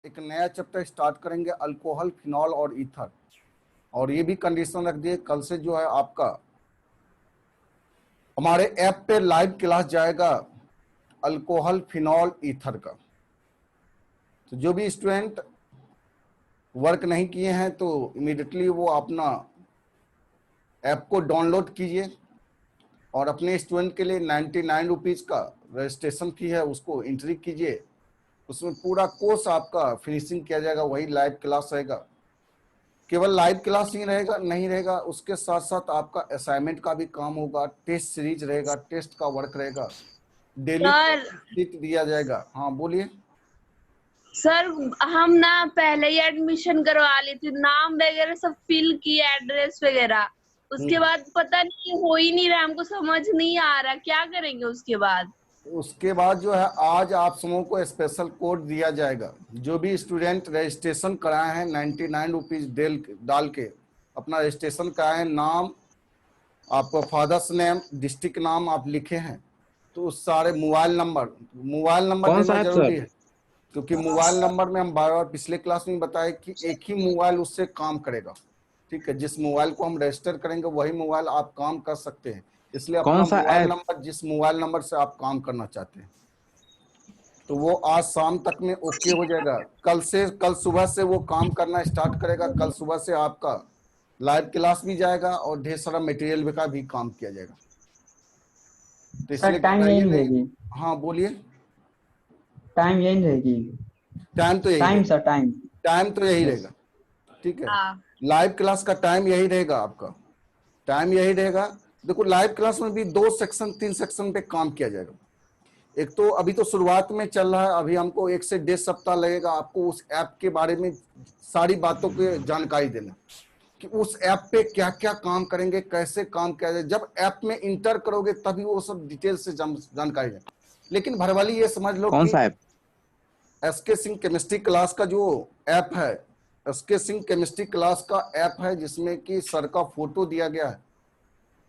एक नया chapter start करेंगे, अल्कोहल, फिनॉल और ईथर। और ये भी कंडीशन रख दिए, कल से जो है आपका हमारे ऐप पे लाइव क्लास जाएगा अल्कोहल, फिनॉल, ईथर का। तो जो भी स्टूडेंट वर्क नहीं किए हैं तो इमीडिएटली वो अपना ऐप को डाउनलोड कीजिए और अपने स्टूडेंट के लिए 99 रुपीज़ का रजिस्ट्रेशन फी है, उसको एंट्री कीजिए। उसमें पूरा कोर्स आपका फिनिशिंग किया जाएगा, वही लाइव क्लास रहेगा। केवल लाइव क्लास ही नहीं रहेगा, उसके साथ साथ आपका असाइनमेंट का भी काम होगा, टेस्ट सीरीज रहेगा, टेस्ट का वर्क रहेगा, डेली शीट दिया जाएगा। हाँ बोलिए सर। हम ना पहले ही एडमिशन करवा ली थी, नाम वगैरह सब फिल किया, एड्रेस वगैरह। उसके बाद पता नहीं हो ही नहीं रहा, हमको समझ नहीं आ रहा क्या करेंगे उसके बाद। उसके बाद जो है आज आप समूह को स्पेशल कोड दिया जाएगा। जो भी स्टूडेंट रजिस्ट्रेशन कराए हैं 99 रुपीज़ डाल के अपना रजिस्ट्रेशन कराए हैं, नाम आपका फादर्स नेम, डिस्ट्रिक्ट नाम आप लिखे हैं, तो उस सारे मोबाइल नंबर देना जरूरी है, क्योंकि मोबाइल नंबर में हम बार बार पिछले क्लास में बताए कि एक ही मोबाइल उससे काम करेगा। ठीक है, जिस मोबाइल को हम रजिस्टर करेंगे वही मोबाइल आप काम कर सकते हैं, इसलिए अपना मोबाइल नंबर, जिस मोबाइल नंबर से आप काम करना चाहते हैं, तो वो आज शाम तक में ओके हो जाएगा। कल सुबह से वो काम करना स्टार्ट करेगा। कल सुबह से आपका लाइव क्लास भी जाएगा और ढेर सारा मटेरियल का भी काम किया जाएगा। तो इसलिए टाइम यही रहेगी। हाँ बोलिए। टाइम यही रहेगी। टाइम तो यही सर टाइम तो यही रहेगा। ठीक है, लाइव क्लास का टाइम यही रहेगा, आपका टाइम यही रहेगा। देखो लाइव क्लास में भी 2 सेक्शन 3 सेक्शन पे काम किया जाएगा। एक तो अभी तो शुरुआत में चल रहा है, अभी हमको 1 से 1.5 सप्ताह लगेगा आपको उस ऐप के बारे में सारी बातों की जानकारी देना, कि उस ऐप पे क्या क्या काम करेंगे, कैसे काम किया जाए। जब ऐप में इंटर करोगे तभी वो सब डिटेल से जानकारी है। लेकिन भरवाली ये समझ लो कि एसके सिंह केमिस्ट्री क्लास का जो ऐप है, एसके सिंह केमिस्ट्री क्लास का ऐप है, जिसमें कि सर का फोटो दिया गया है।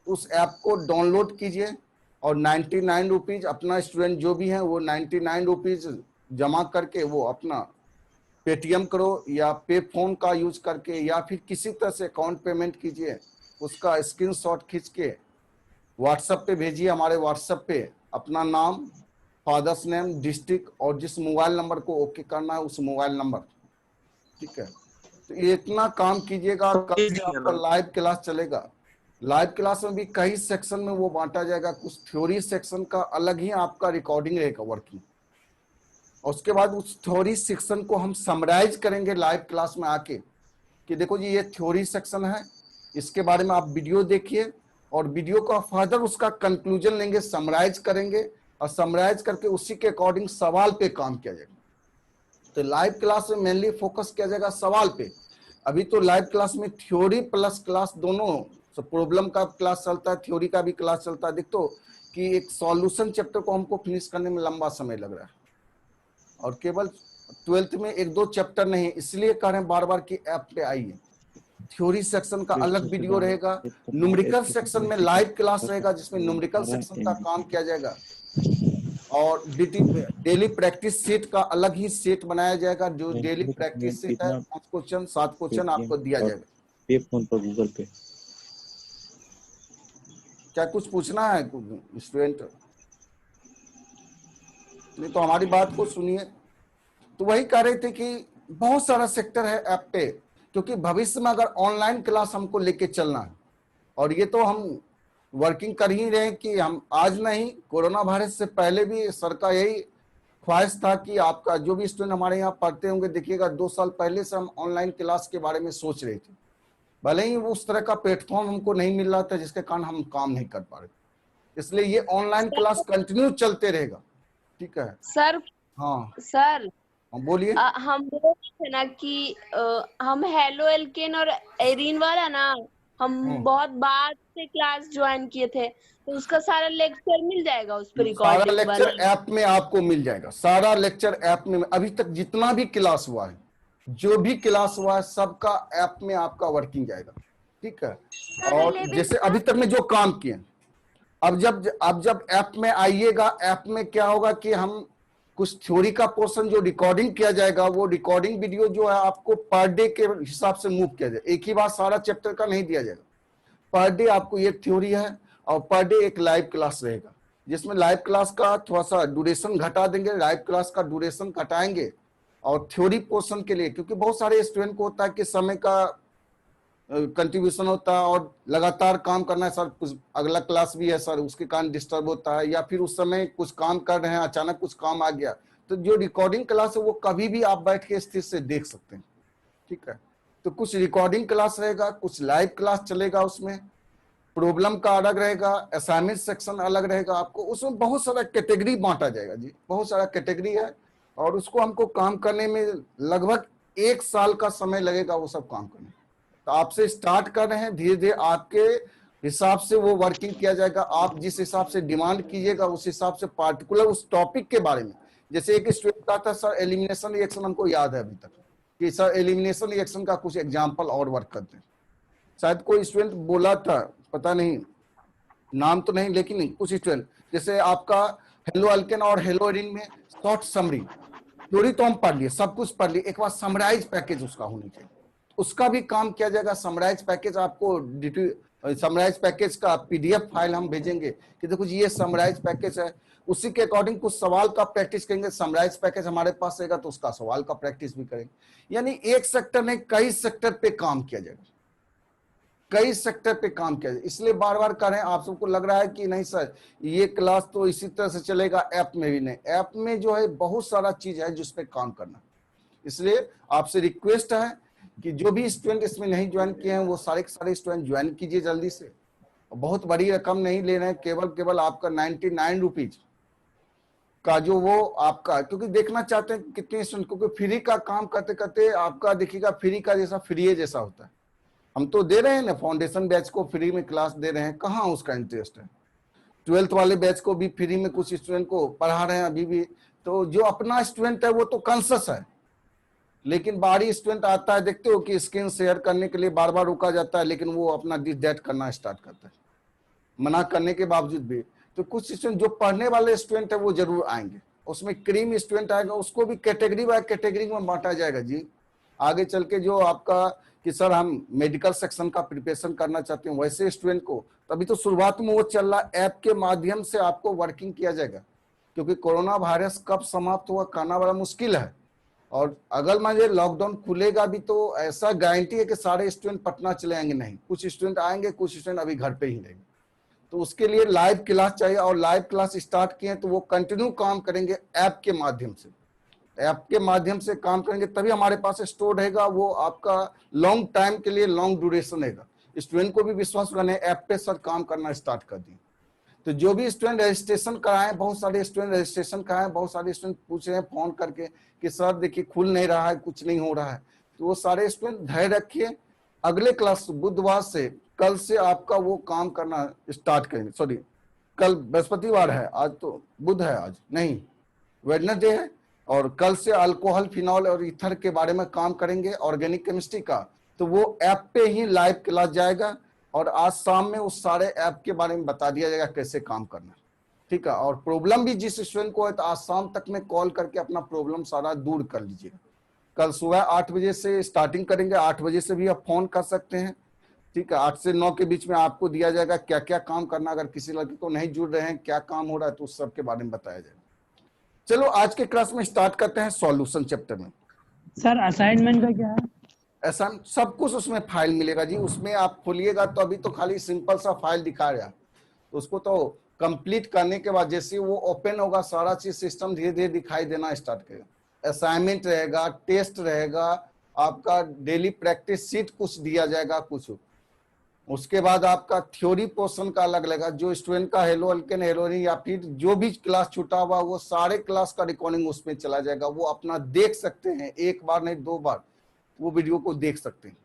उस ऐप को डाउनलोड कीजिए और 99 रुपीज अपना स्टूडेंट जो भी है वो 99 रुपीज जमा करके वो अपना पेटीएम करो या पे फोन का यूज करके या फिर किसी तरह से अकाउंट पेमेंट कीजिए। उसका स्क्रीनशॉट खींच के व्हाट्सएप पे भेजिए, हमारे व्हाट्सएप पे अपना नाम, फादर्स नेम, डिस्ट्रिक्ट और जिस मोबाइल नंबर को ओके करना है उस मोबाइल नंबर। ठीक है, तो ये इतना काम कीजिएगा। कल से आपका लाइव क्लास चलेगा। लाइव क्लास में भी कई सेक्शन में वो बांटा जाएगा। कुछ थ्योरी सेक्शन का अलग ही आपका रिकॉर्डिंग रहेगा वर्किंग, और उसके बाद उस थ्योरी सेक्शन को हम समराइज करेंगे लाइव क्लास में आके, कि देखो जी ये थ्योरी सेक्शन है, इसके बारे में आप वीडियो देखिए और वीडियो का फर्दर उसका कंक्लूजन लेंगे, समराइज करेंगे और समराइज करके उसी के अकॉर्डिंग सवाल पे काम किया जाएगा। तो लाइव क्लास में मेनली फोकस किया जाएगा सवाल पे। अभी तो लाइव क्लास में थ्योरी प्लस क्लास दोनों, प्रॉब्लम का क्लास चलता है, थ्योरी का भी क्लास चलता है। देखो कि एक सॉल्यूशन चैप्टर को हमको फिनिश करने में लंबा समय लग रहा है, और केवल 12th में 1-2 चैप्टर नहीं, इसलिए कह रहे हैं बार बार कि ऐप पे आइए। थ्योरी सेक्शन का अलग वीडियो रहेगा, न्यूमेरिकल सेक्शन में लाइव क्लास रहेगा जिसमें न्यूमेरिकल सेक्शन का काम किया जाएगा, और डेली प्रैक्टिस सेट का अलग ही सेट बनाया जाएगा। जो डेली प्रैक्टिस सेट है 5 क्वेश्चन 7 क्वेश्चन आपको दिया जाएगा। पे फोन पर गूगल पे। क्या कुछ पूछना है स्टूडेंट? नहीं तो हमारी बात को सुनिए। तो वही कह रहे थे कि बहुत सारा सेक्टर है ऐप पे, क्योंकि भविष्य में अगर ऑनलाइन क्लास हमको लेके चलना है, और ये तो हम वर्किंग कर ही रहे हैं कि हम आज नहीं, कोरोना वायरस से पहले भी सर का यही ख्वाहिश था कि आपका जो भी स्टूडेंट हमारे यहाँ पढ़ते होंगे, देखिएगा 2 साल पहले से हम ऑनलाइन क्लास के बारे में सोच रहे थे। भले ही उस तरह का प्लेटफॉर्म हमको नहीं मिल रहा था जिसके कारण हम काम नहीं कर पा रहे, इसलिए ये ऑनलाइन क्लास कंटिन्यू चलते रहेगा। ठीक है सर। हाँ सर बोलिए। हम बोल रहे थे ना कि हम हेलो एल्केन और एरिन वाला ना, हम बहुत बाद से क्लास ज्वाइन किए थे, तो उसका सारा लेक्चर मिल जाएगा उस पर रिकॉर्डिंग? सारा लेक्चर ऐप में आपको मिल जाएगा। सारा लेक्चर ऐप में, अभी तक जितना भी क्लास हुआ है, जो भी क्लास हुआ है, सबका ऐप में आपका वर्किंग जाएगा। ठीक है, और जैसे अभी तक में जो काम किए, अब जब ऐप में आइएगा, ऐप में क्या होगा कि हम कुछ थ्योरी का पोर्शन जो रिकॉर्डिंग किया जाएगा, वो रिकॉर्डिंग वीडियो जो है आपको पर डे के हिसाब से मूव किया जाए, एक ही बार सारा चैप्टर का नहीं दिया जाएगा। पर डे आपको ये थ्योरी है और पर डे एक लाइव क्लास रहेगा, जिसमें लाइव क्लास का थोड़ा सा ड्यूरेशन घटा देंगे, लाइव क्लास का ड्यूरेशन घटाएंगे और थ्योरी पोर्शन के लिए, क्योंकि बहुत सारे स्टूडेंट को होता है कि समय का कंट्रीब्यूशन होता है और लगातार काम करना है सर, कुछ अगला क्लास भी है सर, उसके कारण डिस्टर्ब होता है, या फिर उस समय कुछ काम कर रहे हैं अचानक कुछ काम आ गया, तो जो रिकॉर्डिंग क्लास है वो कभी भी आप बैठ के स्थिर से देख सकते हैं। ठीक है, तो कुछ रिकॉर्डिंग क्लास रहेगा, कुछ लाइव क्लास चलेगा, उसमें प्रॉब्लम का अलग रहेगा, असाइनमेंट सेक्शन अलग रहेगा, आपको उसमें बहुत सारा कैटेगरी बांटा जाएगा जी, बहुत सारा कैटेगरी है और उसको हमको काम करने में लगभग 1 साल का समय लगेगा वो सब काम करने। तो आपसे स्टार्ट कर रहे हैं, धीरे धीरे आपके हिसाब से वो वर्किंग किया जाएगा, आप जिस हिसाब से डिमांड कीजिएगा उस हिसाब से पार्टिकुलर उस टॉपिक के बारे में। जैसे एक स्टूडेंट कहा था सर एलिमिनेशन रिएक्शन, हमको याद है अभी तक कि सर एलिमिनेशन रिएक्शन का कुछ एग्जाम्पल और वर्क करते हैं, शायद कोई स्टूडेंट बोला था, पता नहीं नाम तो नहीं, लेकिन कुछ स्टूडेंट जैसे आपका हेलो अल्केन और हेलो एरिन में शॉर्ट समरी थ्योरी तो हम पढ़ लिए, सब कुछ पढ़ लिए, एक बार समराइज पैकेज उसका होनी चाहिए, उसका भी काम किया जाएगा। समराइज पैकेज आपको समराइज पैकेज का पीडीएफ फाइल हम भेजेंगे कि देखो जी ये समराइज पैकेज है, उसी के अकॉर्डिंग कुछ सवाल का प्रैक्टिस करेंगे। समराइज पैकेज हमारे पास रहेगा तो उसका सवाल का प्रैक्टिस भी करेंगे। यानी एक सेक्टर में कई सेक्टर पे काम किया जाएगा, कई सेक्टर पे काम किया जाए। इसलिए बार बार कह रहे हैं, आप सबको लग रहा है कि नहीं सर ये क्लास तो इसी तरह से चलेगा, ऐप में भी नहीं, ऐप में जो है बहुत सारा चीज है जिस पे काम करना। इसलिए आपसे रिक्वेस्ट है कि जो भी स्टूडेंट इसमें नहीं ज्वाइन किए हैं वो सारे के सारे स्टूडेंट ज्वाइन कीजिए जल्दी से। बहुत बड़ी रकम नहीं ले रहे हैं, केवल आपका 99 रुपीज का जो वो आपका, क्योंकि देखना चाहते हैं कितने स्टूडेंट, क्योंकि फ्री का काम करते करते आपका देखिएगा फ्री का जैसा फ्री जैसा होता है। हम तो दे रहे हैं ना फाउंडेशन बैच को फ्री में क्लास दे रहे हैं, कहाँ उसका इंटरेस्ट है। 12th वाले बैच को भी फ्री में कुछ स्टूडेंट को पढ़ा रहे हैं अभी भी। तो जो अपना स्टूडेंट है वो तो कॉन्शियस है, लेकिन बाहरी स्टूडेंट आता है, देखते हो कि स्क्रीन शेयर करने के लिए बार बार रोका जाता है, लेकिन वो अपना दिस दैट करना स्टार्ट करता है मना करने के बावजूद भी। तो कुछ स्टूडेंट जो पढ़ने वाले स्टूडेंट है वो जरूर आएंगे, उसमें क्रीम स्टूडेंट आएगा, उसको भी कैटेगरी बाय कैटेगरी में बांटा जाएगा जी। आगे चल के जो आपका कि सर हम मेडिकल सेक्शन का प्रिपरेशन करना चाहते हैं वैसे स्टूडेंट को, तभी तो शुरुआत में वो चल रहा ऐप के माध्यम से आपको वर्किंग किया जाएगा, क्योंकि कोरोना वायरस कब समाप्त हुआ कहना बड़ा मुश्किल है। और अगर मान लीजिए लॉकडाउन खुलेगा भी तो ऐसा गारंटी है कि सारे स्टूडेंट पटना चले आएंगे नहीं, कुछ स्टूडेंट आएंगे, कुछ स्टूडेंट अभी घर पे ही रहेंगे। तो उसके लिए लाइव क्लास चाहिए, और लाइव क्लास स्टार्ट किए तो वो कंटिन्यू काम करेंगे ऐप के माध्यम से, ऐप के माध्यम से काम करेंगे, तभी हमारे पास स्टोर रहेगा वो आपका लॉन्ग टाइम के लिए, लॉन्ग ड्यूरेशन रहेगा। स्टूडेंट को भी विश्वास करने ऐप पे सर काम करना स्टार्ट कर दिए। तो जो भी स्टूडेंट रजिस्ट्रेशन कराएं, बहुत सारे स्टूडेंट रजिस्ट्रेशन कराएं, बहुत सारे स्टूडेंट पूछ रहे हैं फोन करके कि सर देखिए खुल नहीं रहा है, कुछ नहीं हो रहा है। तो वो सारे स्टूडेंट धैर्य रखिए, अगले क्लास बुधवार से, कल से आपका वो काम करना स्टार्ट करेंगे। सॉरी कल बृहस्पतिवार है, आज तो बुध है, आज नहीं वेडनेसडे है, और कल से अल्कोहल, फिनॉल और ईथर के बारे में काम करेंगे, ऑर्गेनिक केमिस्ट्री का। तो वो ऐप पे ही लाइव क्लास जाएगा और आज शाम में उस सारे ऐप के बारे में बता दिया जाएगा कैसे काम करना, ठीक है। और प्रॉब्लम भी जिस स्टूडेंट को है तो आज शाम तक में कॉल करके अपना प्रॉब्लम सारा दूर कर लीजिएगा। कल सुबह 8 बजे से स्टार्टिंग करेंगे, 8 बजे से भी आप फोन कर सकते हैं, ठीक है। 8 से 9 के बीच में आपको दिया जाएगा क्या क्या काम करना, अगर किसी लड़के को नहीं जुड़ रहे हैं क्या काम हो रहा है तो उस सब के बारे में बताया जाएगा। चलो आज के क्लास में स्टार्ट करते हैं सॉल्यूशन चैप्टर में। सर असाइनमेंट का क्या है? ऐसा सब कुछ उसमें फाइल मिलेगा जी, उसमें आप खोलिएगा तो अभी तो खाली सिंपल सा फाइल दिखा रहा है, तो उसको तो कंप्लीट करने के बाद जैसे वो ओपन होगा सारा चीज सिस्टम धीरे धीरे दिखाई देना स्टार्ट करेगा। असाइनमेंट रहेगा, टेस्ट रहेगा, आपका डेली प्रैक्टिस सीट कुछ दिया जाएगा कुछ, उसके बाद आपका थ्योरी पोर्शन का अलग लगेगा। जो स्टूडेंट का हेलो अल्केन, हेलो एरिन या फिर जो भी क्लास छूटा हुआ वो सारे क्लास का रिकॉर्डिंग उसमें चला जाएगा, वो अपना देख सकते हैं, एक बार नहीं 2 बार वो वीडियो को देख सकते हैं,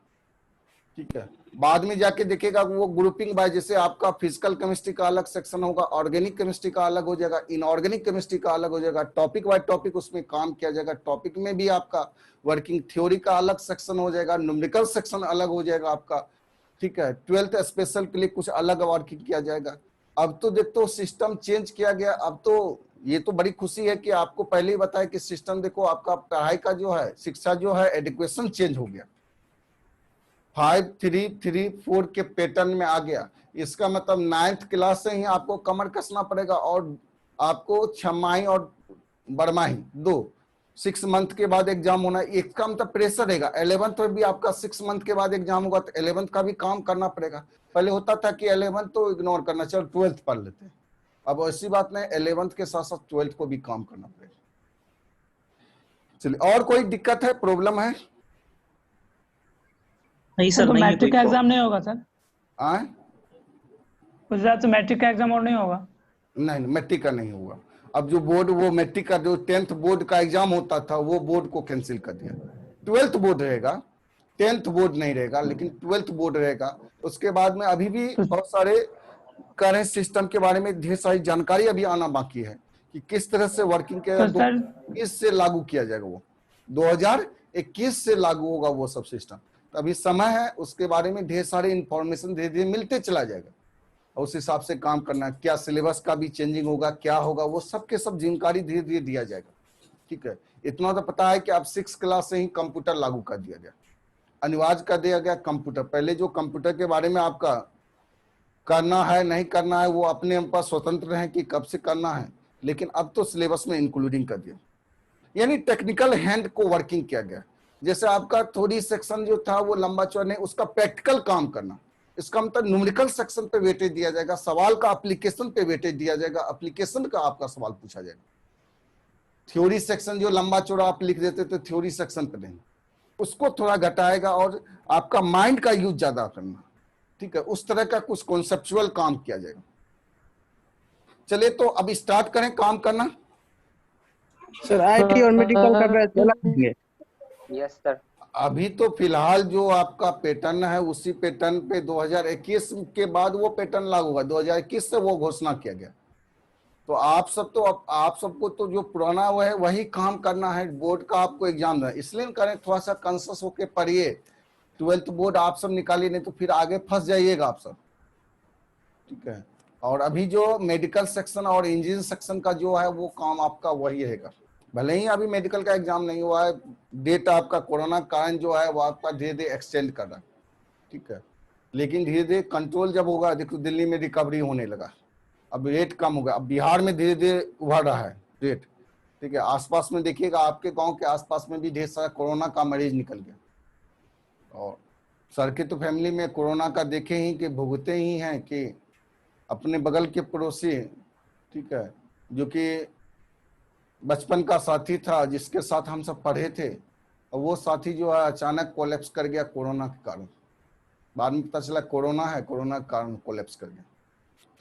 ठीक है। बाद में जाके देखेगा वो ग्रुपिंग बाय, जैसे आपका फिजिकल केमिस्ट्री का अलग सेक्शन होगा, ऑर्गेनिक केमिस्ट्री का अलग हो जाएगा, इनऑर्गेनिक केमिस्ट्री का अलग हो जाएगा, टॉपिक बाय टॉपिक उसमें काम किया जाएगा। टॉपिक में भी आपका वर्किंग थ्योरी का अलग सेक्शन हो जाएगा, न्यूमेरिकल सेक्शन अलग हो जाएगा आपका, ठीक है। 12th स्पेशल के लिए कुछ अलग वर्किंग किया जाएगा। अब तो देखते हो सिस्टम चेंज किया गया, अब तो ये तो बड़ी खुशी है कि आपको पहले ही बताया कि सिस्टम देखो आपका पढ़ाई का जो है, शिक्षा जो है, एजुकेशन चेंज हो गया, 5-3-3-4 के पैटर्न में आ गया। इसका मतलब 9th क्लास से ही आपको कमर कसना पड़ेगा और आपको छमाही और बरमाही 6 मंथ के बाद एग्जाम होना। इसका मतलब प्रेशर रहेगा। 11th में भी आपका 6 मंथ के बाद एग्जाम होगा, तो 11th का भी काम करना पड़ेगा। पहले होता था कि 11th तो इग्नोर करना, चलो 12th पढ़ लेते हैं। अब ऐसी बात नहीं, 11th के साथ साथ 12th को भी काम करना पड़ेगा। चलिए, और कोई दिक्कत है, प्रॉब्लम है? नहीं सर, तो नहीं है मैट्रिक का कोई एग्जाम नहीं होगा सर? आए? उस हिसाब से मैट्रिक का एग्जाम और नहीं होगा? नहीं, मैट्रिक का नहीं होगा। अब जो बोर्ड, वो मैट्रिक का जो 10th बोर्ड का एग्जाम होता था, वो बोर्ड को कैंसिल कर दिया। 12th बोर्ड रहेगा, 10th बोर्ड नहीं रहेगा, लेकिन 12th बोर्ड रहेगा। उसके बाद में अभी भी बहुत सारे करंट सिस्टम के बारे में ढेर सारी जानकारी अभी आना बाकी है कि किस तरह से वर्किंग किया, 2021 से लागू किया जाएगा, वो 2021 से लागू होगा वो सब सिस्टम। तो अभी समय है, उसके बारे में ढेर सारे इंफॉर्मेशन धीरे धीरे मिलते चला जाएगा और उस हिसाब से काम करना है। क्या सिलेबस का भी चेंजिंग होगा, क्या होगा, वो सब के सब जानकारी धीरे धीरे दिया जाएगा। ठीक है, इतना तो पता है कि अब 6 क्लास से ही कंप्यूटर लागू कर दिया गया, अनिवार्य कर दिया गया कंप्यूटर। पहले जो कंप्यूटर के बारे में आपका करना है नहीं करना है, वो अपने ऊपर स्वतंत्र है कि कब से करना है, लेकिन अब तो सिलेबस में इंक्लूडिंग कर दिया। यानी टेक्निकल हैंड को वर्किंग किया गया। जैसे आपका थोड़ी सेक्शन जो था वो लंबा चौड़ा नहीं, उसका प्रैक्टिकल काम करना। इसका मतलब न्यूमेरिकल सेक्शन पे वेटेज दिया जाएगा, सवाल का एप्लीकेशन पे वेटेज दिया जाएगा, एप्लीकेशन का आपका सवाल पूछा जाएगा। थ्योरी सेक्शन जो लंबा चौड़ा आप लिख देते थे, थ्योरी सेक्शन पे नहीं, उसको थोड़ा घटाएगा और आपका माइंड का यूज ज्यादा करना। ठीक है, उस तरह का कुछ कॉन्सेप्चुअल काम किया जाएगा। चलिए, तो अब स्टार्ट करें काम करना। सर आईटी और मेडिकल का बैच चला देंगे? Yes sir. अभी तो फिलहाल जो आपका पैटर्न है, उसी पैटर्न पे 2021 के बाद वो पैटर्न लागू होगा। 2021 से वो घोषणा किया गया। तो आप सबको तो जो पुराना वो है वही काम करना है। बोर्ड का आपको एग्जाम देना, इसलिए करें थोड़ा सा कॉन्शियस होके पढ़िए। 12th बोर्ड आप सब निकालिए, नहीं तो फिर आगे फंस जाइएगा आप सब। ठीक है, और अभी जो मेडिकल सेक्शन और इंजीनियरिंग सेक्शन का जो है वो काम आपका वही रहेगा। भले ही अभी मेडिकल का एग्जाम नहीं हुआ है, डेट आपका कोरोना कारण जो है वो आपका धीरे धीरे एक्सटेंड कर रहा है। ठीक है, लेकिन धीरे धीरे कंट्रोल जब होगा, देखो दिल्ली में रिकवरी होने लगा, अब रेट कम होगा। अब बिहार में धीरे धीरे उभर रहा है रेट। ठीक है, आसपास में देखिएगा, आपके गांव के आसपास में भी ढेर सारा कोरोना का मरीज निकल गया। और सर के तो फैमिली में कोरोना का देखे ही कि भुगते ही हैं कि अपने बगल के पड़ोसी, ठीक है, जो कि बचपन का साथी था, जिसके साथ हम सब पढ़े थे, और वो साथी जो है अचानक कोलैप्स कर गया कोरोना के कारण। बाद में पता चला कोरोना है, कोरोना के कारण कोलैप्स कर गया।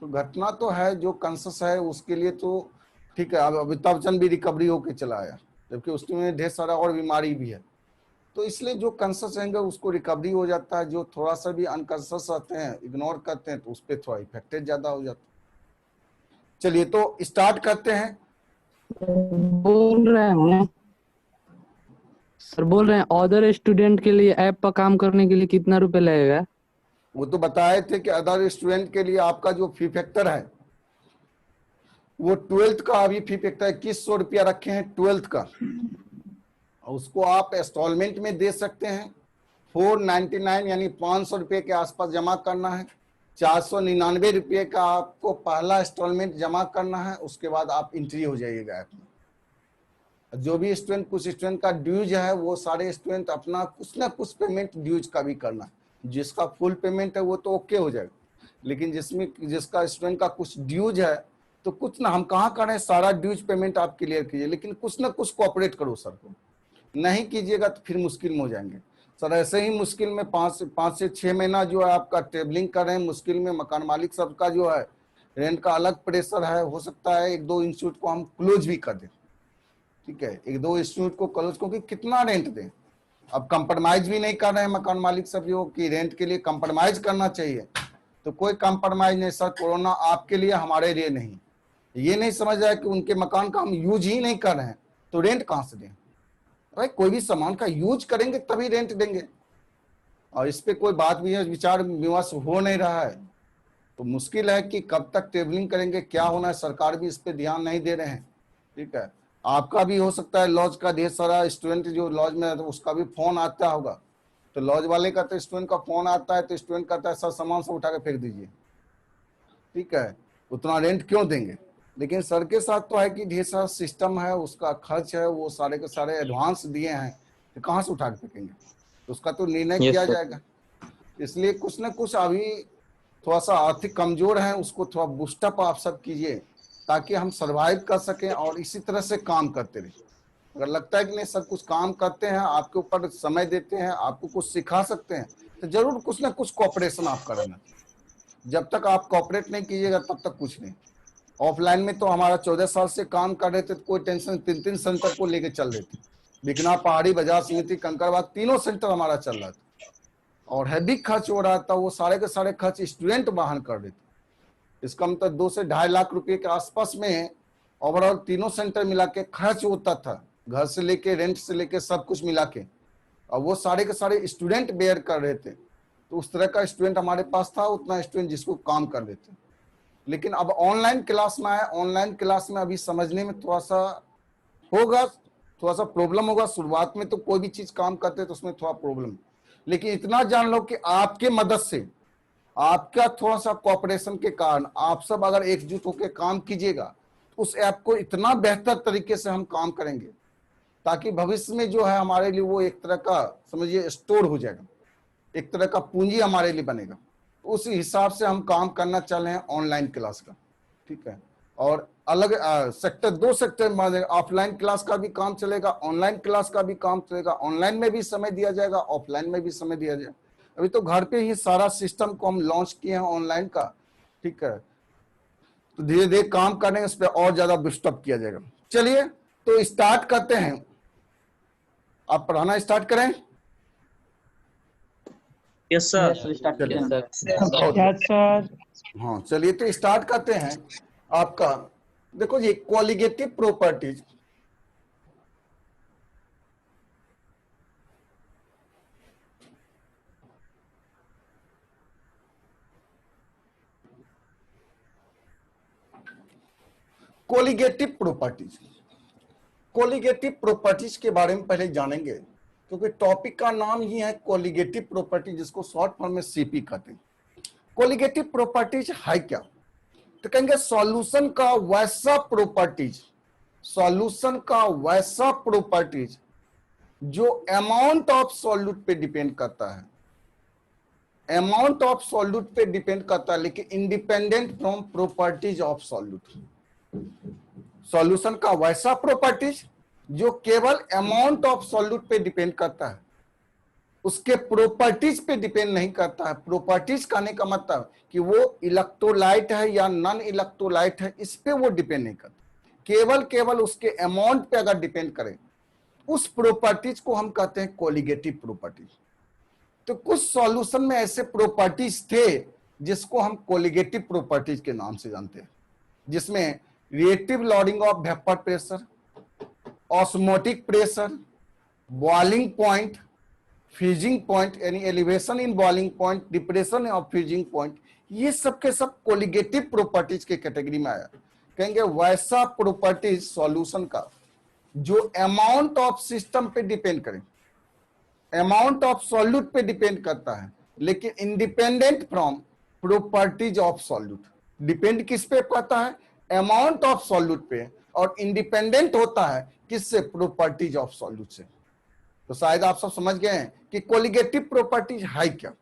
तो घटना तो है, जो कंसस है उसके लिए तो ठीक है। अब अमिताभ बच्चन भी रिकवरी होके चला आया, जबकि उसमें ढेर सारा और बीमारी भी है। तो इसलिए जो कंसस रहेंगे उसको रिकवरी हो जाता है। जो थोड़ा सा भी अनकंसस रहते हैं, इग्नोर करते हैं, तो उस पर थोड़ा इफेक्टेड ज्यादा हो जाता है। चलिए, तो स्टार्ट करते हैं। बोल रहे हैं सर, बोल रहे हैं अदर स्टूडेंट के लिए ऐप पर काम करने के लिए कितना रुपए लगेगा? वो तो बताए थे कि अदर स्टूडेंट के लिए आपका जो फी फैक्टर है वो 12th का अभी फी फैक्टर 2100 रुपया रखे हैं 12th का। उसको आप इंस्टॉलमेंट में दे सकते हैं। 499 यानी 500 रुपये के आसपास जमा करना है। 499 रुपये का आपको पहला इंस्टॉलमेंट जमा करना है। उसके बाद आप एंट्री हो जाइएगा ऐप में। जो भी स्टूडेंट, कुछ स्टूडेंट का ड्यूज है, वो सारे स्टूडेंट अपना कुछ ना कुछ पेमेंट ड्यूज का भी करना है। जिसका फुल पेमेंट है वो तो ओके हो जाएगा, लेकिन जिसका स्टूडेंट का कुछ ड्यूज है तो कुछ ना, हम कहाँ करें, सारा ड्यूज पेमेंट आप क्लियर कीजिए, लेकिन कुछ ना कुछ कोऑपरेट करो सर को। नहीं कीजिएगा तो फिर मुश्किल में हो जाएंगे सर। ऐसे ही मुश्किल में 5 से 6 महीना जो है आपका ट्रेवलिंग कर रहे हैं, मुश्किल में मकान मालिक सबका जो है रेंट का अलग प्रेशर है। हो सकता है 1-2 इंस्टीट्यूट को हम क्लोज भी कर दें। ठीक है, 1-2 इंस्टीट्यूट को क्लोज, क्योंकि कितना रेंट दें। अब कंप्रोमाइज भी नहीं कर रहे हैं मकान मालिक सब जो कि रेंट के लिए कंप्रोमाइज करना चाहिए, तो कोई कंप्रोमाइज नहीं सर। कोरोना आपके लिए, हमारे लिए नहीं। ये नहीं समझ रहा है कि उनके मकान का हम यूज ही नहीं कर रहे हैं तो रेंट कहां से दें। भाई कोई भी सामान का यूज करेंगे तभी रेंट देंगे, और इस पे कोई बात भी है, विचार विमर्श हो नहीं रहा है। तो मुश्किल है कि कब तक ट्रेवलिंग करेंगे, क्या होना है। सरकार भी इस पे ध्यान नहीं दे रहे हैं। ठीक है, आपका भी हो सकता है लॉज का ढेर सारा स्टूडेंट जो लॉज में है तो उसका भी फोन आता होगा, तो लॉज वाले का तो स्टूडेंट का फोन आता है तो स्टूडेंट कहता है सब सामान सब उठा के फेंक दीजिए, ठीक है, उतना रेंट क्यों देंगे। लेकिन सर के साथ तो है कि ढेर सारा सिस्टम है, उसका खर्च है, वो सारे के सारे एडवांस दिए हैं, तो कहाँ से उठा के फेंकेंगे, तो उसका तो निर्णय किया जाएगा। इसलिए कुछ ना कुछ अभी थोड़ा सा आर्थिक कमजोर है, उसको थोड़ा बूस्टअप आप सब कीजिए ताकि हम सरवाइव कर सकें और इसी तरह से काम करते रहे। अगर लगता है कि नहीं सर कुछ काम करते हैं, आपके ऊपर समय देते हैं, आपको कुछ सिखा सकते हैं, तो जरूर कुछ ना कुछ कॉपरेशन आप करना। जब तक आप कॉपरेट नहीं कीजिएगा तब तक कुछ नहीं। ऑफलाइन में तो हमारा 14 साल से काम कर रहे थे तो कोई टेंशन, 3-3 सेंटर को लेके चल रहे थे, बिकना, पहाड़ी, बाजार समिति, कंकड़बाग, तीनों सेंटर हमारा चल रहा था और हैवी खर्च हो रहा था, वो सारे के सारे खर्च स्टूडेंट वहन कर रहे थे। इसका मतलब 2 से 2.5 लाख रुपए के आसपास में ओवरऑल तीनों सेंटर मिला के खर्च होता था, घर से लेके रेंट से लेके सब कुछ मिला के, और वो सारे के सारे स्टूडेंट बेयर कर रहे थे। तो उस तरह का स्टूडेंट हमारे पास था, उतना स्टूडेंट जिसको काम कर रहे थे। लेकिन अब ऑनलाइन क्लास में आए, ऑनलाइन क्लास में अभी समझने में थोड़ा सा होगा, थोड़ा सा प्रॉब्लम होगा। शुरुआत में तो कोई भी चीज काम करते तो उसमें थोड़ा प्रॉब्लम, लेकिन इतना जान लो कि आपके मदद से, आपका थोड़ा सा कोऑपरेशन के कारण, आप सब अगर एकजुट होकर काम कीजिएगा तो उस ऐप को इतना बेहतर तरीके से हम काम करेंगे ताकि भविष्य में जो है हमारे लिए वो एक तरह का समझिए स्टोर हो जाएगा, एक तरह का पूंजी हमारे लिए बनेगा। उस हिसाब से हम काम करना चाह रहे हैं ऑनलाइन क्लास का, ठीक है। और अलग सेक्टर, 2 सेक्टर में ऑफलाइन क्लास का भी काम चलेगा, ऑनलाइन क्लास का भी काम चलेगा। ऑनलाइन में भी समय दिया जाएगा, ऑफलाइन में भी समय दिया जाएगा। अभी तो घर पे ही सारा सिस्टम को हम लॉन्च किए हैं ऑनलाइन का, ठीक है, तो धीरे धीरे काम करेंगे, उस पर और ज्यादा बुस्टअप किया जाएगा। चलिए तो स्टार्ट करते हैं, आप पढ़ाना स्टार्ट करें। Yes sir. Yes sir. हाँ चलिए तो स्टार्ट करते हैं। आपका देखो ये colligative properties, colligative properties, colligative properties के बारे में पहले जानेंगे क्योंकि टॉपिक का नाम ही है कॉलिगेटिव प्रॉपर्टी, जिसको शॉर्ट फॉर्म में सीपी कहते हैं। कॉलिगेटिव प्रॉपर्टीज है क्या, तो कहेंगे सॉल्यूशन का वैसा प्रॉपर्टीज, सॉल्यूशन का वैसा प्रॉपर्टीज जो अमाउंट ऑफ सॉल्यूट पे डिपेंड करता है, अमाउंट ऑफ सॉल्यूट पे डिपेंड करता है, लेकिन independent from properties of solute. Solution का वैसा प्रॉपर्टीज जो केवल अमाउंट ऑफ सॉल्यूट पे डिपेंड करता है, उसके प्रॉपर्टीज पे डिपेंड नहीं करता है। प्रॉपर्टीज कहने का मतलब कि वो इलेक्ट्रोलाइट है या नॉन इलेक्ट्रोलाइट है, इस पे वो डिपेंड नहीं करता, केवल उसके अमाउंट पे अगर डिपेंड करे उस प्रॉपर्टीज को हम कहते हैं कॉलिगेटिव प्रॉपर्टीज। तो कुछ सॉल्यूशन में ऐसे प्रॉपर्टीज थे जिसको हम कॉलिगेटिव प्रॉपर्टीज के नाम से जानते हैं, जिसमें relative lowering of vapour pressure, osmotic pressure, boiling point, freezing point यानी elevation in boiling point, depression of freezing point, ये सब के सब कॉलिगेटिव प्रॉपर्टीज के कैटेगरी में आया। कहेंगे वैसा प्रॉपर्टीज सॉल्यूशन का जो अमाउंट ऑफ सिस्टम पे डिपेंड करे, अमाउंट ऑफ सॉल्यूट पे डिपेंड करता है, लेकिन independent from properties of solute. Depend किस पे करता है, अमाउंट ऑफ सॉल्यूट पे, और इंडिपेंडेंट होता है किससे, प्रॉपर्टीज ऑफ सॉल्यूट से। तो शायद आप सब समझ गए हैं कि कॉलिगेटिव प्रॉपर्टीज है क्या,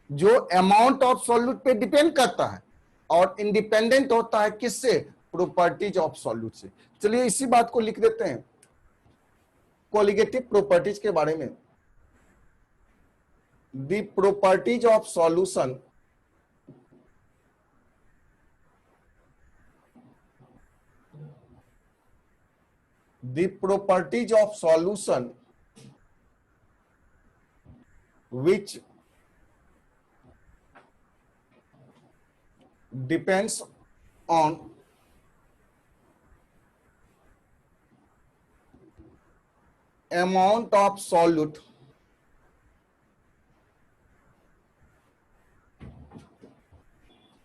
जो अमाउंट ऑफ सॉल्यूट पे डिपेंड करता है और इंडिपेंडेंट होता है किससे, प्रॉपर्टीज ऑफ सॉल्यूट से। चलिए इसी बात को लिख देते हैं कॉलिगेटिव प्रॉपर्टीज के बारे में। The properties of solution the properties of solution which depends on amount of solute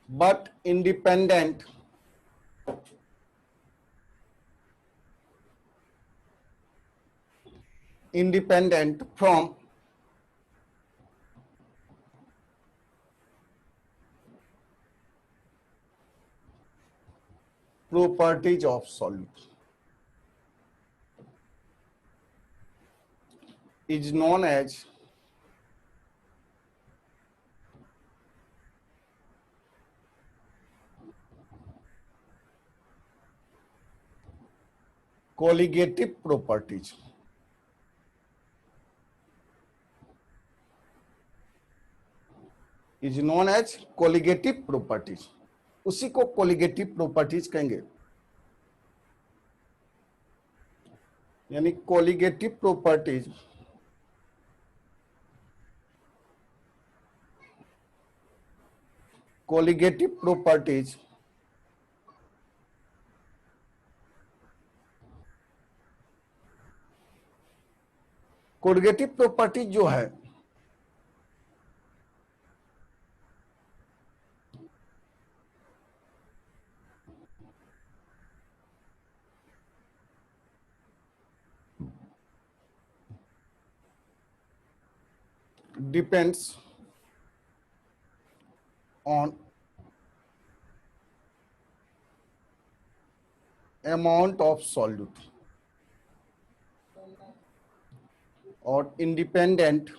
but independent independent from properties of solute is known as colligative properties. Is known as colligative properties. उसी को colligative properties कहेंगे, यानी colligative properties colligative properties colligative properties जो है depends on amount of solute और independent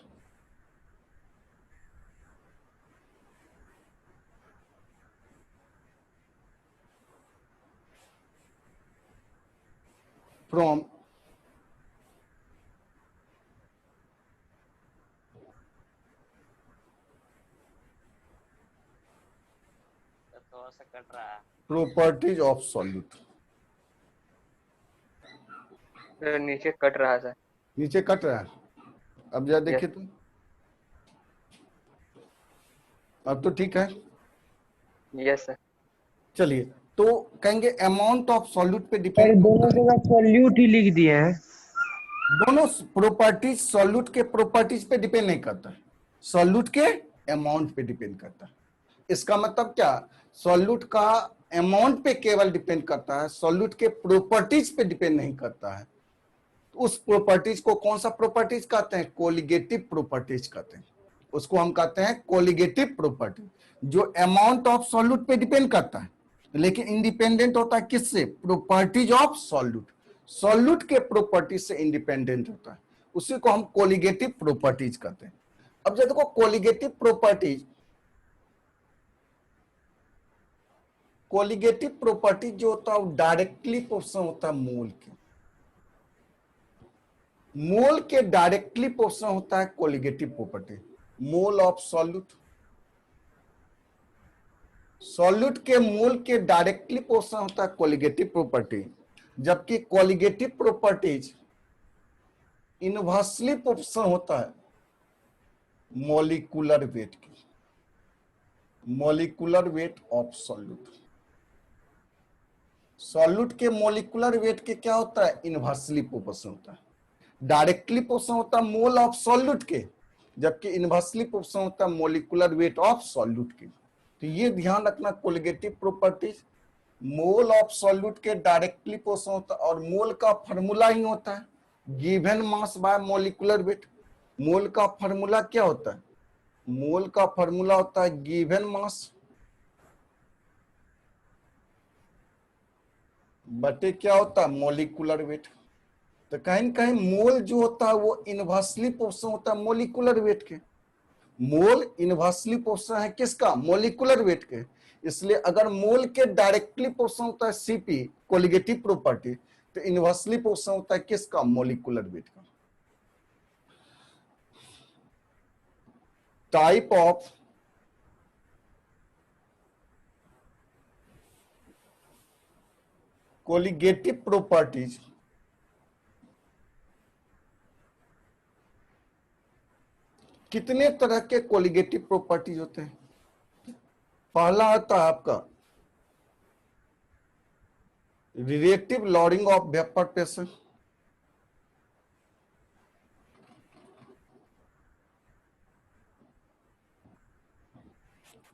from थोड़ा सा cut रहा है। properties of solute. नीचे कट रहा है। नीचे कट रहा है, अब जरा देखिए तुम, अब तो ठीक है। Yes sir. चलिए, तो कहेंगे अमाउंट ऑफ सॉल्यूट पे डिपेंड, दोनों जगह सॉल्यूट ही लिख दिए हैं। दोनों प्रॉपर्टीज सॉल्यूट के प्रॉपर्टीज पे डिपेंड नहीं करता है, सॉल्यूट के अमाउंट पे डिपेंड करता है। इसका मतलब क्या, सॉल्यूट का अमाउंट पे केवल डिपेंड करता है, सॉल्यूट के प्रॉपर्टीज पे डिपेंड नहीं करता है। उस प्रॉपर्टीज को कौन सा प्रॉपर्टीज कहते हैं, कोलिगेटिव प्रॉपर्टीज कहते हैं। उसको हम कहते हैं कोलिगेटिव प्रॉपर्टी, जो अमाउंट ऑफ सॉल्यूट पे डिपेंड करता है लेकिन इंडिपेंडेंट होता है किससे, प्रॉपर्टीज ऑफ सॉल्यूट, सॉल्यूट के प्रॉपर्टीज से इंडिपेंडेंट होता है, उसी को हम कोलिगेटिव प्रॉपर्टीज कहते हैं। अब जब देखो कोलिगेटिव प्रॉपर्टीज, कोलिगेटिव प्रॉपर्टीज जो होता है वो डायरेक्टली पोर्शन होता है मोल के, मोल के डायरेक्टली पोर्शन होता है colligative property. Mole of solute, solute के मोल के डायरेक्टली पोर्शन होता है कोलिगेटिव प्रॉपर्टी, जबकि कोलिगेटिव प्रॉपर्टीज इनवर्सली पोर्शन होता है मॉलिक्यूलर वेट की, molecular weight of solute. Solute के मॉलिक्यूलर वेट के क्या होता है, इनवर्सली पोर्शन होता है। डायरेक्टली पोर्शन होता है मोल ऑफ सॉल्यूट के, जबकि इनवर्सली पोर्शन होता है मॉलिक्यूलर वेट ऑफ सॉल्यूट के। तो ये ध्यान रखना, colligative properties mole of solute के डायरेक्टली पोर्शन होता है और मोल का फार्मूला ही होता है given mass by molecular weight. Mole का फार्मूला क्या होता है, मोल का फार्मूला होता है गिवन मास बटे क्या होता है, मॉलिक्यूलर वेट। तो कहीं न कहीं मोल जो होता है वो इनवर्सली पोर्शन होता है मॉलिक्यूलर वेट के, मोल इनवर्सली पोर्शन है किसका, मॉलिक्यूलर वेट के। इसलिए अगर मोल के डायरेक्टली पोर्शन होता है सीपी, कोलिगेटिव प्रॉपर्टी, तो इनवर्सली पोर्शन होता है किसका, मॉलिक्यूलर वेट का। टाइप ऑफ कोलिगेटिव प्रॉपर्टीज कितने तरह के कोलिगेटिव प्रॉपर्टीज होते हैं। पहला आता है आपका relative lowering of vapour pressure,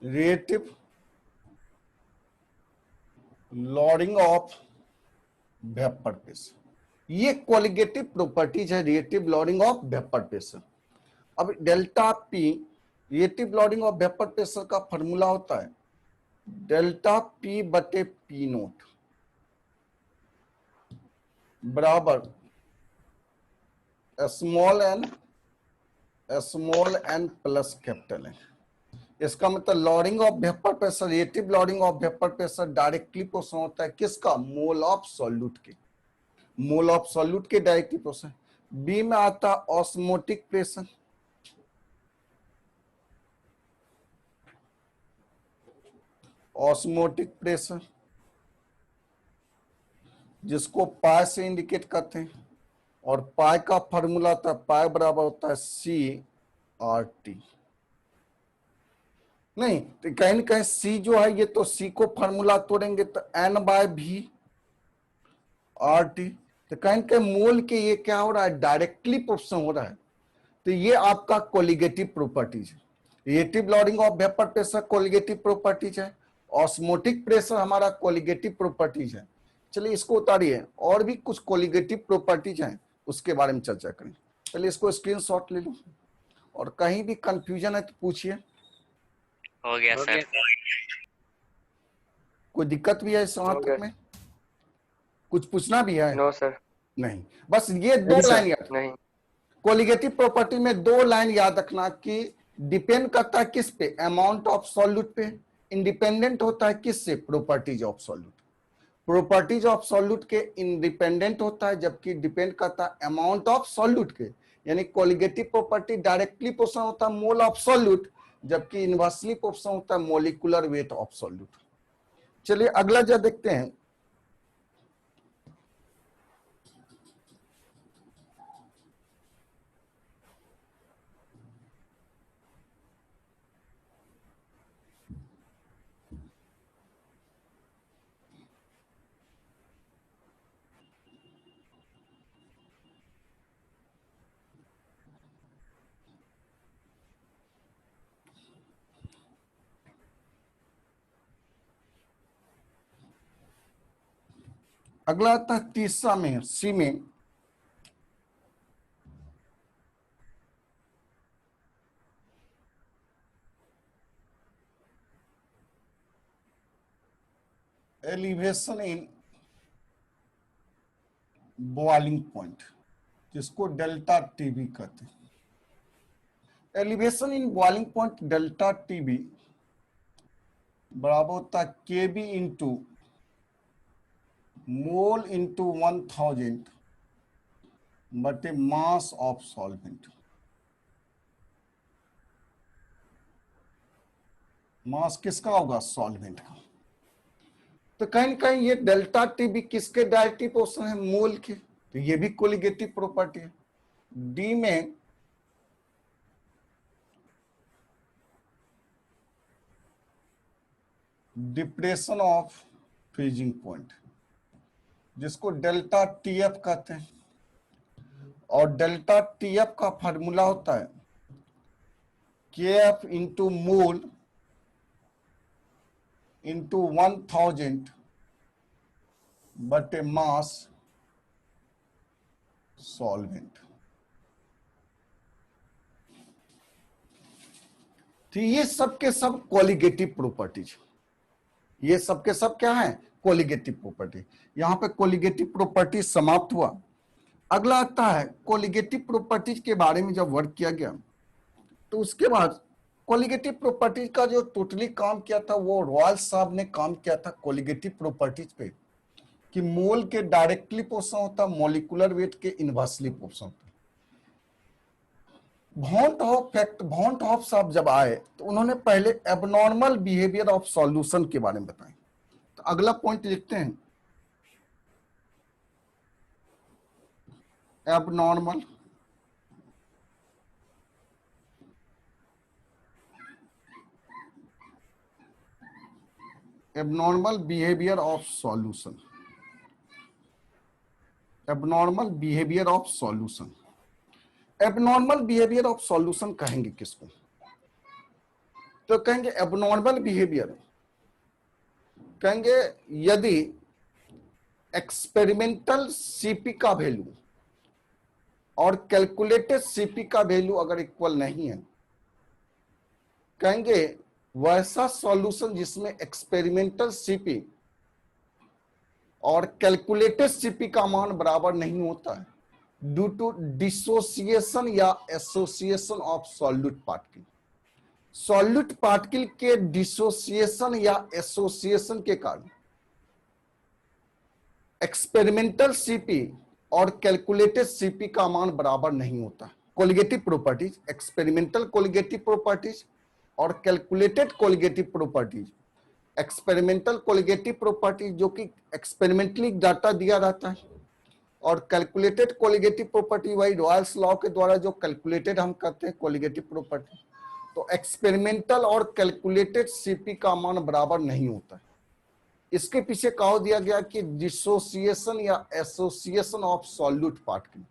relative lowering of vapour pressure, ये कोलिगेटिव प्रॉपर्टीज है relative lowering of vapour pressure. अब delta P relative lowering of vapour pressure का फॉर्मूला होता है डेल्टा पी बटे पी नोट बराबर small N plus capital N. इसका मतलब lowering of vapour pressure relative lowering of vapour pressure directly proportional होता है किसका, मोल ऑफ सॉल्यूट के, मोल ऑफ सॉल्यूट के डायरेक्टली प्रोपोर्शनल। बी में आता ऑस्मोटिक प्रेशर, ऑस्मोटिक प्रेशर जिसको पाई से इंडिकेट करते हैं, और पाई का फॉर्मूला होता है पाई बराबर होता है सी आर टी। नहीं तो कहीं न कहीं सी जो है ये तो सी को फॉर्मूला तोड़ेंगे तो एन बाय भी आर टी, तो कहीं न कहीं मोल के ये क्या हो रहा है, डायरेक्टली प्रोपोर्शनल हो रहा है। तो ये आपका कोलिगेटिव प्रॉपर्टीज है। Relative lowering of vapour pressure colligative properties है, ऑस्मोटिक प्रेशर हमारा कोलिगेटिव प्रॉपर्टीज है। चलिए इसको उतारिए, और भी कुछ कोलिगेटिव प्रॉपर्टीज हैं उसके बारे में चर्चा करें। पहले इसको स्क्रीनशॉट ले लो, और कहीं भी कंफ्यूजन है तो पूछिए। हो गया सर। कोई दिक्कत भी है इस समाप्त में, कुछ पूछना भी है? No sir. नहीं, बस ये दो लाइन याद, नहीं। कोलिगेटिव प्रॉपर्टी में दो लाइन याद रखना कि डिपेंड करता है किस पे, अमाउंट ऑफ सॉल्यूट पे, इंडिपेंडेंट होता है किससे, properties of solute. Properties of solute के इंडिपेंडेंट होता है, जबकि डिपेंड करता है अमाउंट ऑफ सॉल्यूट के। यानी कोलिगेटिव प्रॉपर्टी डायरेक्टली प्रोपोर्शनल होता है मोल ऑफ सॉल्यूट, जबकि इनवर्सली प्रोपोर्शनल होता है मॉलिक्यूलर वेट ऑफ सॉल्यूट। चलिए अगला जो देखते हैं, अगला आता है तीसरा में सी में, एलिवेशन इन बॉइलिंग पॉइंट, जिसको डेल्टा टीबी कहते हैं। Elevation in boiling point delta TB बराबर होता है के बी इंटू मोल इंटू 1000 बटे मास ऑफ सॉल्वेंट। मास किसका होगा, सॉल्वेंट का। तो कहीं न कहीं ये डेल्टा टी भी किसके डायरेक्टली प्रोपोर्शनल है, मोल के, तो ये भी कोलिगेटिव प्रॉपर्टी है। डी में डिप्रेशन ऑफ फ्रीजिंग पॉइंट, जिसको डेल्टा टीएफ कहते हैं, और डेल्टा टीएफ का फार्मूला होता है के एफ इंटू मोल इंटू 1000 बटे मास सॉल्वेंट। तो ये सब के सब कोलिगेटिव प्रॉपर्टीज, ये सब के सब क्या है, कोलिगेटिव प्रॉपर्टी। यहां पे कोलिगेटिव प्रॉपर्टी समाप्त हुआ। अगला आता है कोलिगेटिव प्रॉपर्टीज के बारे में जब वर्क किया गया, तो उसके बाद कोलिगेटिव प्रॉपर्टीज का जो टोटली काम किया था वो रॉयल साहब ने काम किया था कोलिगेटिव प्रॉपर्टीज पे, कि मोल के डायरेक्टली प्रोपोर्शनल होता है, मॉलिक्यूलर वेट के इनवर्सली प्रोपोर्शनल होता है। वॉन हॉफ साहब जब आए तो उन्होंने पहले एबनॉर्मल बिहेवियर ऑफ सॉल्यूशन के बारे में बताया। तो अगला पॉइंट लिखते हैं, abnormal abnormal behavior of solution, abnormal behavior of solution, abnormal behavior of solution कहेंगे किसको, तो कहेंगे abnormal behavior, कहेंगे यदि एक्सपेरिमेंटल सीपी का वैल्यू और कैलकुलेटेड सीपी का वैल्यू अगर इक्वल नहीं है, कहेंगे वैसा सॉल्यूशन जिसमें एक्सपेरिमेंटल सीपी और कैलकुलेटेड सीपी का मान बराबर नहीं होता है ड्यू टू डिसोसिएशन या association of solute particle. Solute particle के डिसोसिएशन या एसोसिएशन के कारण एक्सपेरिमेंटल सीपी और कैलकुलेटेड सीपी का मान बराबर नहीं होता। Colligative properties, experimental colligative properties और calculated colligative properties. Experimental colligative properties जो कि एक्सपेरिमेंटली डाटा दिया रहता है, और कैलकुलेटेड कोलिगेटिव प्रॉपर्टी वही रॉयल्स लॉ के द्वारा जो कैलकुलेटेड हम करते हैं कोलिगेटिव प्रॉपर्टी। तो एक्सपेरिमेंटल और कैलकुलेटेड सीपी का मान बराबर नहीं होता है। इसके पीछे कहा दिया गया कि डिसोसिएशन या association of solute particle.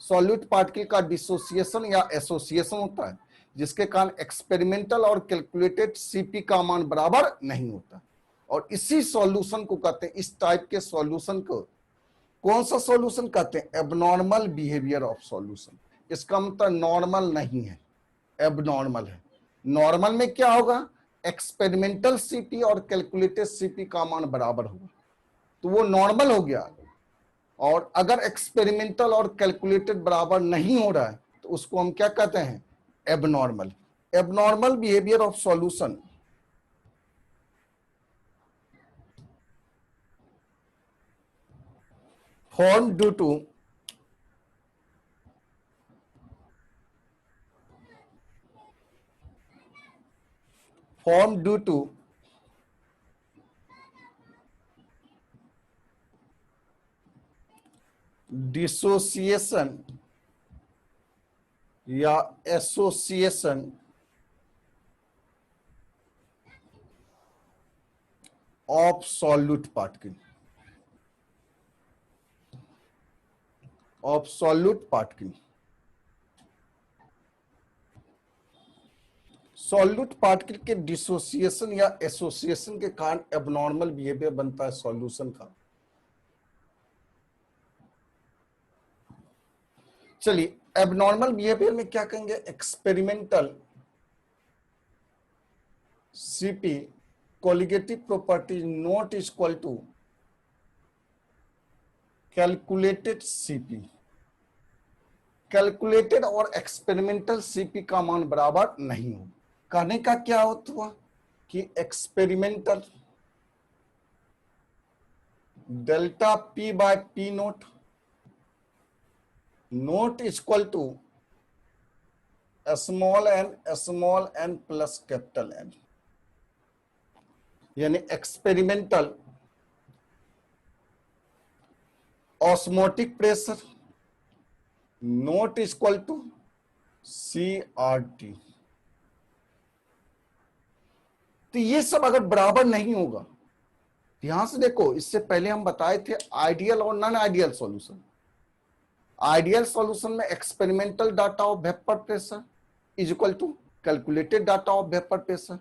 Solute particle का डिसोसिएशन या एसोसिएशन होता है जिसके कारण एक्सपेरिमेंटल और कैलकुलेटेड सीपी का मान बराबर नहीं होता, और इसी सॉल्यूशन को कहते हैं, इस टाइप के सॉल्यूशन को कौन सा सॉल्यूशन कहते हैं? Abnormal behavior of solution. इसका मतलब नॉर्मल नहीं है, एबनॉर्मल है। नॉर्मल में क्या होगा? एक्सपेरिमेंटल सीपी और कैलकुलेटेड सीपी का मान बराबर होगा, तो वो नॉर्मल हो गया। और अगर एक्सपेरिमेंटल और कैलकुलेटेड बराबर नहीं हो रहा है तो उसको हम क्या कहते हैं? Abnormal. Abnormal behavior of solution formed due to dissociation या association of solute particle, of solute particle. Solute particle के डिसोसिएशन या एसोसिएशन के कारण एबनॉर्मल बिहेवियर बनता है सॉल्यूशन का। चलिए, एबनॉर्मल बिहेवियर में क्या कहेंगे? Experimental CP colligative property not equal to calculated CP. Calculated और एक्सपेरिमेंटल सीपी का मान बराबर नहीं हो। कहने का क्या होता हुआ कि experimental delta P by P not not equal to small N plus capital N, यानी experimental osmotic pressure not equal to CRT। तो ये सब अगर बराबर नहीं होगा, ध्यान से देखो, इससे पहले हम बताए थे आइडियल और non ideal solution. Ideal solution में experimental data of vapour pressure is equal to calculated data of vapour pressure,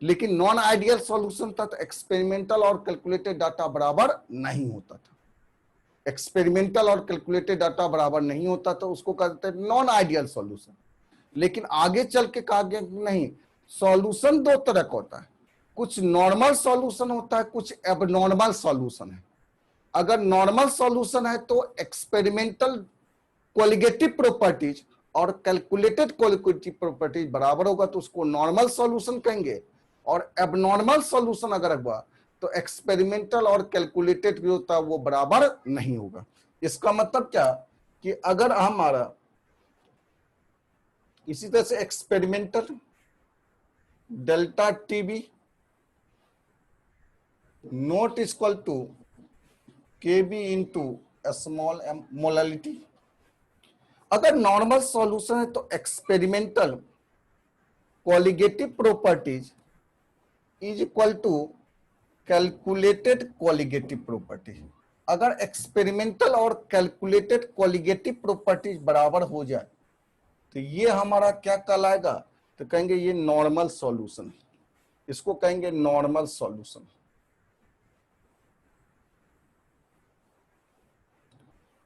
लेकिन नॉन आइडियल सॉल्यूशन था तो एक्सपेरिमेंटल और कैलकुलेटेड डाटा बराबर नहीं होता था। एक्सपेरिमेंटल और कैलकुलेटेड डाटा बराबर नहीं होता तो उसको कहते हैं नॉन आइडियल सॉल्यूशन। लेकिन आगे चल के कहा गया कि नहीं, सॉल्यूशन दो तरह का होता है, कुछ नॉर्मल सॉल्यूशन होता है, कुछ एबनॉर्मल सॉल्यूशन है। अगर नॉर्मल सॉल्यूशन है तो एक्सपेरिमेंटल कोलिगेटिव प्रॉपर्टीज और कैलकुलेटेड कोलिगेटिव प्रॉपर्टीज बराबर होगा तो उसको नॉर्मल सॉल्यूशन कहेंगे, और एबनॉर्मल सॉल्यूशन अगर हुआ तो एक्सपेरिमेंटल और कैलकुलेटेड जो होता है वो बराबर नहीं होगा। इसका मतलब क्या कि अगर हमारा इसी तरह से experimental delta TB not equal to KB into small M molality. अगर नॉर्मल सॉल्यूशन है तो experimental colligative properties is equal to calculated colligative property. अगर एक्सपेरिमेंटल और कैलकुलेटेड कोलिगेटिव प्रॉपर्टीज बराबर हो जाए तो ये हमारा क्या कहलाएगा? तो कहेंगे ये नॉर्मल सॉल्यूशन, इसको कहेंगे नॉर्मल सॉल्यूशन।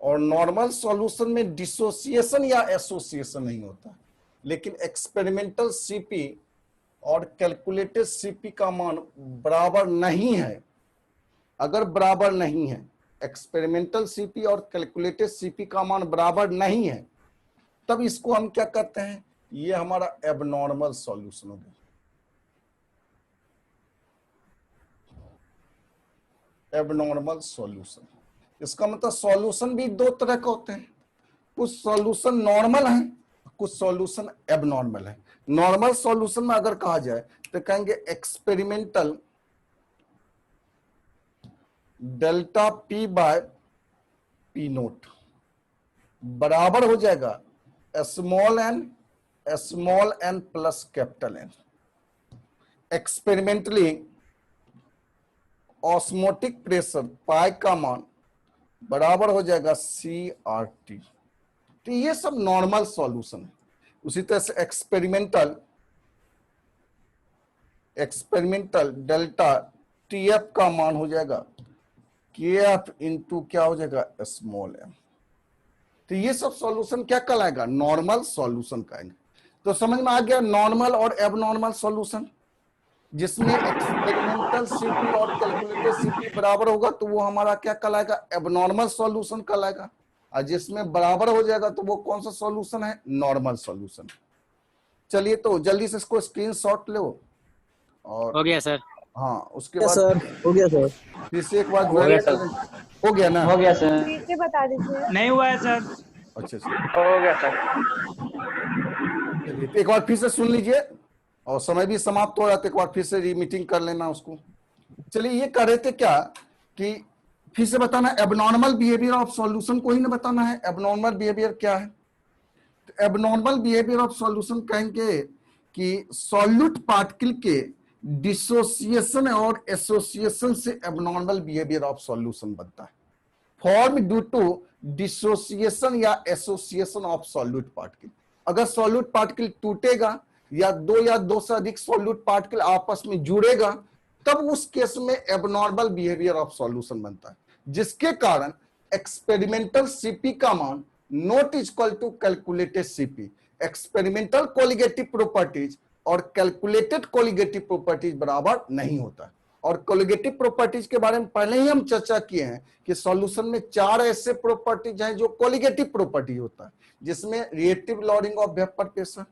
और नॉर्मल सॉल्यूशन में डिसोसिएशन या एसोसिएशन नहीं होता, लेकिन एक्सपेरिमेंटल सीपी और कैलकुलेटेड सीपी का मान बराबर नहीं है। अगर बराबर नहीं है, एक्सपेरिमेंटल सीपी और कैलकुलेटेड सीपी का मान बराबर नहीं है, तब इसको हम क्या कहते हैं, ये हमारा एबनॉर्मल सॉल्यूशन हो गया। एबनॉर्मल सॉल्यूशन, इसका मतलब सॉल्यूशन भी दो तरह के होते हैं, कुछ सॉल्यूशन नॉर्मल है, कुछ सॉल्यूशन एबनॉर्मल है। नॉर्मल सॉल्यूशन में अगर कहा जाए तो कहेंगे experimental delta P by P note बराबर हो जाएगा small N plus capital N. Experimentally osmotic pressure pi का मान बराबर हो जाएगा CRT। तो ये सब नॉर्मल सॉल्यूशन है। उसी तरह से एक्सपेरिमेंटल डेल्टा TF का मान हो जाएगा KF इंटू क्या हो जाएगा स्मॉल m। तो ये सब सॉल्यूशन क्या कहलाएगा, नॉर्मल सॉल्यूशन कहेंगे। तो समझ में आ गया नॉर्मल और एबनॉर्मल सॉल्यूशन, जिसमें एक्सपेरिमेंटल सीपी और कैलकुलेटेड सीपी बराबर होगा तो वो हमारा क्या कहलाएगा, एबनॉर्मल सॉल्यूशन कहलाएगा। और जिसमें बराबर हो जाएगा तो वो कौन सा सॉल्यूशन है, नॉर्मल सॉल्यूशन। चलिए तो जल्दी से इसको स्क्रीनशॉट लो और हो गया सर। हाँ उसके बाद सर हो गया सर। फिर से एक बार हो गया सर। हो गया ना, हो गया सर। नीचे बता दीजिए। नहीं हुआ है सर। अच्छा हो गया सर। चलिए तो एक बार फिर से सुन लीजिए और समय भी समाप्त हो रहा है, तो एक बार फिर से रीमीटिंग कर लेना उसको। चलिए ये कह रहे थे क्या कि फिर से बताना एबनॉर्मल बिहेवियर ऑफ सॉल्यूशन को ही ना बताना है। एबनॉर्मल बिहेवियर क्या है, तो एबनॉर्मल बिहेवियर ऑफ सॉल्यूशन कहेंगे कि सॉल्यूट पार्टिकल के डिसोसिएशन और एसोसिएशन से एबनॉर्मल बिहेवियर ऑफ सॉल्यूशन बनता है। फॉर्म ड्यू टू डिसोसिएशन या एसोसिएशन ऑफ सॉल्यूट पार्टिकल। अगर सॉल्यूट पार्टिकल टूटेगा या दो से अधिक सॉल्यूट पार्टिकल आपस में जुड़ेगा, तब उस केस में एबनॉर्मल बिहेवियर ऑफ सॉल्यूशन बनता है, जिसके कारण एक्सपेरिमेंटल सीपी का मान not equal to calculated CP. Experimental colligative properties और कैलकुलेटेड कोलिगेटिव प्रॉपर्टीज बराबर नहीं होता। और कोलिगेटिव प्रॉपर्टीज के बारे में पहले ही हम चर्चा किए हैं कि सॉल्यूशन में 4 ऐसे प्रॉपर्टीज हैं जो कोलिगेटिव प्रॉपर्टी होता है, जिसमें reactive loading of vapour pressure,